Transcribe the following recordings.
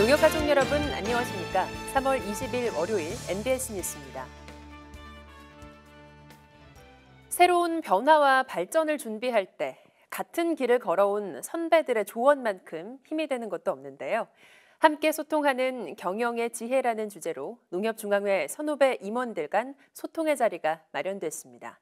농협 가족 여러분 안녕하십니까? 3월 20일 월요일 MBS 뉴스입니다. 새로운 변화와 발전을 준비할 때 같은 길을 걸어온 선배들의 조언만큼 힘이 되는 것도 없는데요. 함께 소통하는 경영의 지혜라는 주제로 농협중앙회 선후배 임원들 간 소통의 자리가 마련됐습니다.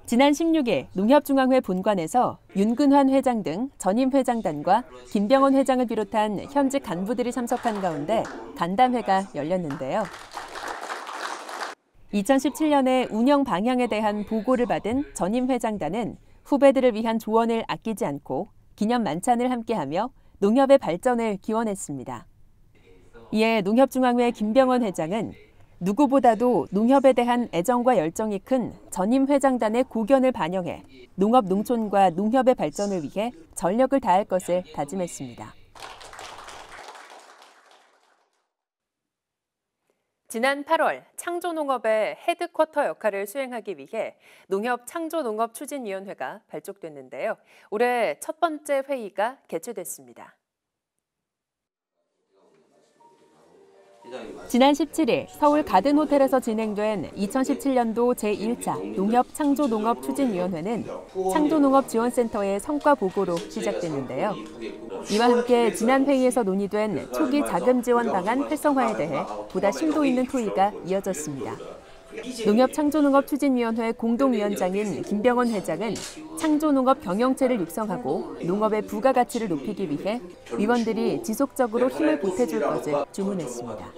지난 16일 농협중앙회 본관에서 윤근환 회장 등 전임 회장단과 김병원 회장을 비롯한 현직 간부들이 참석한 가운데 간담회가 열렸는데요. 2017년에 운영 방향에 대한 보고를 받은 전임 회장단은 후배들을 위한 조언을 아끼지 않고 기념 만찬을 함께하며 농협의 발전을 기원했습니다. 이에 농협중앙회 김병원 회장은 누구보다도 농협에 대한 애정과 열정이 큰 전임 회장단의 고견을 반영해 농업 농촌과 농협의 발전을 위해 전력을 다할 것을 다짐했습니다. 지난 8월 창조농업의 헤드쿼터 역할을 수행하기 위해 농협 창조농업추진위원회가 발족됐는데요. 올해 첫 번째 회의가 개최됐습니다. 지난 17일 서울 가든호텔에서 진행된 2017년도 제1차 농협 창조농업추진위원회는 창조농업지원센터의 성과 보고로 시작됐는데요. 이와 함께 지난 회의에서 논의된 초기 자금 지원 방안 활성화에 대해 보다 심도 있는 토의가 이어졌습니다. 농협 창조농업추진위원회 공동위원장인 김병원 회장은 창조농업 경영체를 육성하고 농업의 부가가치를 높이기 위해 위원들이 지속적으로 힘을 보태줄 것을 주문했습니다.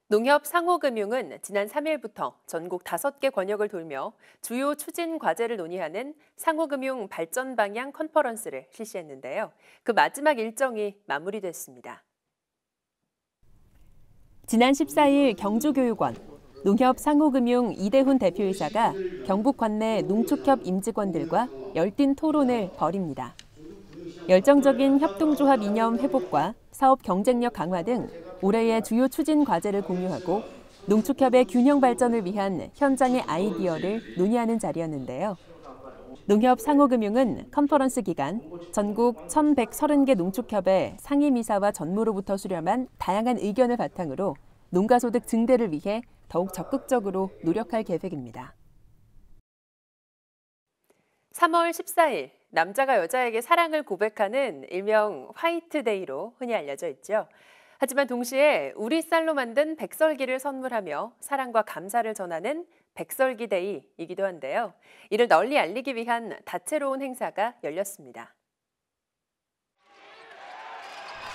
농협 상호금융은 지난 3일부터 전국 5개 권역을 돌며 주요 추진 과제를 논의하는 상호금융 발전 방향 컨퍼런스를 실시했는데요. 그 마지막 일정이 마무리됐습니다. 지난 14일 경주교육원 농협 상호금융 이대훈 대표이사가 경북 관내 농축협 임직원들과 열띤 토론을 벌입니다. 열정적인 협동조합 이념 회복과 사업 경쟁력 강화 등 올해의 주요 추진 과제를 공유하고 농축협의 균형 발전을 위한 현장의 아이디어를 논의하는 자리였는데요. 농협 상호금융은 컨퍼런스 기간 전국 1,130개 농축협의 상임이사와 전무로부터 수렴한 다양한 의견을 바탕으로 농가소득 증대를 위해 더욱 적극적으로 노력할 계획입니다. 3월 14일 남자가 여자에게 사랑을 고백하는 일명 화이트데이로 흔히 알려져 있죠. 하지만 동시에 우리 쌀로 만든 백설기를 선물하며 사랑과 감사를 전하는 백설기데이이기도 한데요. 이를 널리 알리기 위한 다채로운 행사가 열렸습니다.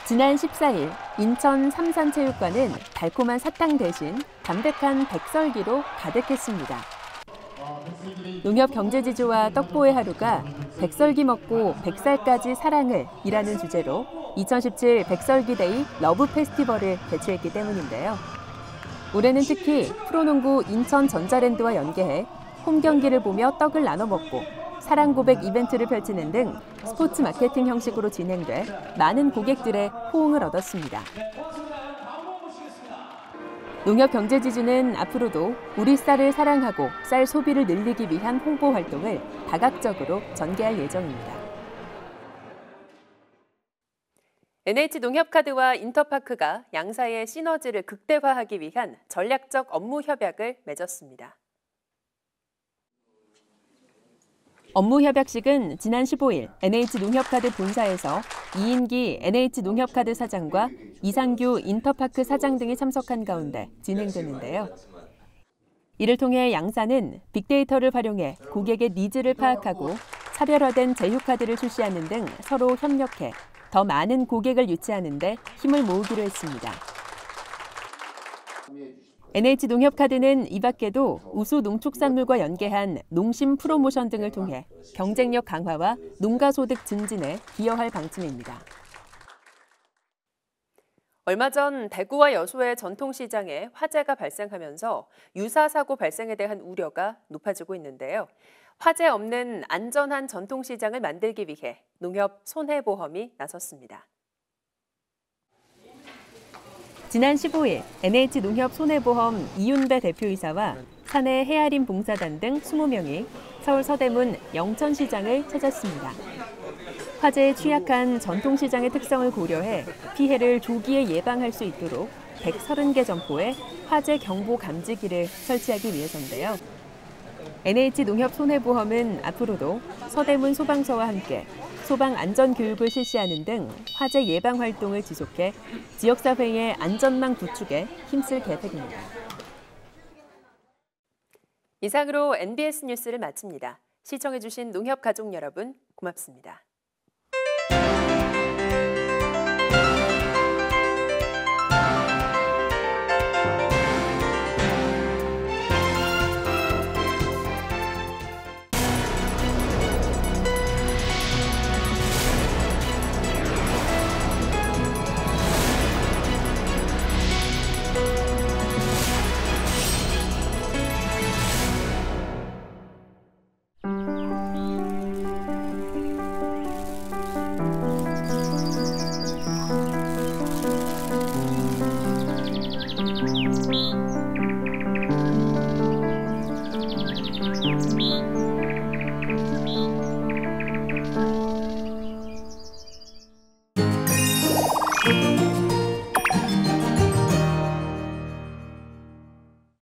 지난 14일 인천 삼산체육관은 달콤한 사탕 대신 담백한 백설기로 가득했습니다. 농협 경제지주와 떡보의 하루가 백설기 먹고 100살까지 사랑을 이라는 주제로 2017 백설기데이 러브 페스티벌을 개최했기 때문인데요. 올해는 특히 프로농구 인천 전자랜드와 연계해 홈 경기를 보며 떡을 나눠 먹고 사랑 고백 이벤트를 펼치는 등 스포츠 마케팅 형식으로 진행돼 많은 고객들의 호응을 얻었습니다. 농협 경제지주는 앞으로도 우리 쌀을 사랑하고 쌀 소비를 늘리기 위한 홍보 활동을 다각적으로 전개할 예정입니다. NH농협카드와 인터파크가 양사의 시너지를 극대화하기 위한 전략적 업무 협약을 맺었습니다. 업무 협약식은 지난 15일 NH농협카드 본사에서 이인기 NH농협카드 사장과 이상규 인터파크 사장 등이 참석한 가운데 진행됐는데요. 이를 통해 양사는 빅데이터를 활용해 고객의 니즈를 파악하고 차별화된 제휴카드를 출시하는 등 서로 협력해 더 많은 고객을 유치하는 데 힘을 모으기로 했습니다. NH농협카드는 이 밖에도 우수 농축산물과 연계한 농심 프로모션 등을 통해 경쟁력 강화와 농가소득 증진에 기여할 방침입니다. 얼마 전 대구와 여수의 전통시장에 화재가 발생하면서 유사 사고 발생에 대한 우려가 높아지고 있는데요. 화재 없는 안전한 전통시장을 만들기 위해 농협 손해보험이 나섰습니다. 지난 15일 NH농협 손해보험 이윤배 대표이사와 사내 헤아림 봉사단 등 20명이 서울 서대문 영천시장을 찾았습니다. 화재에 취약한 전통시장의 특성을 고려해 피해를 조기에 예방할 수 있도록 130개 점포에 화재 경보 감지기를 설치하기 위해서인데요. NH농협손해보험은 앞으로도 서대문 소방서와 함께 소방 안전 교육을 실시하는 등 화재 예방 활동을 지속해 지역사회의 안전망 구축에 힘쓸 계획입니다. 이상으로 NBS 뉴스를 마칩니다. 시청해주신 농협 가족 여러분 고맙습니다.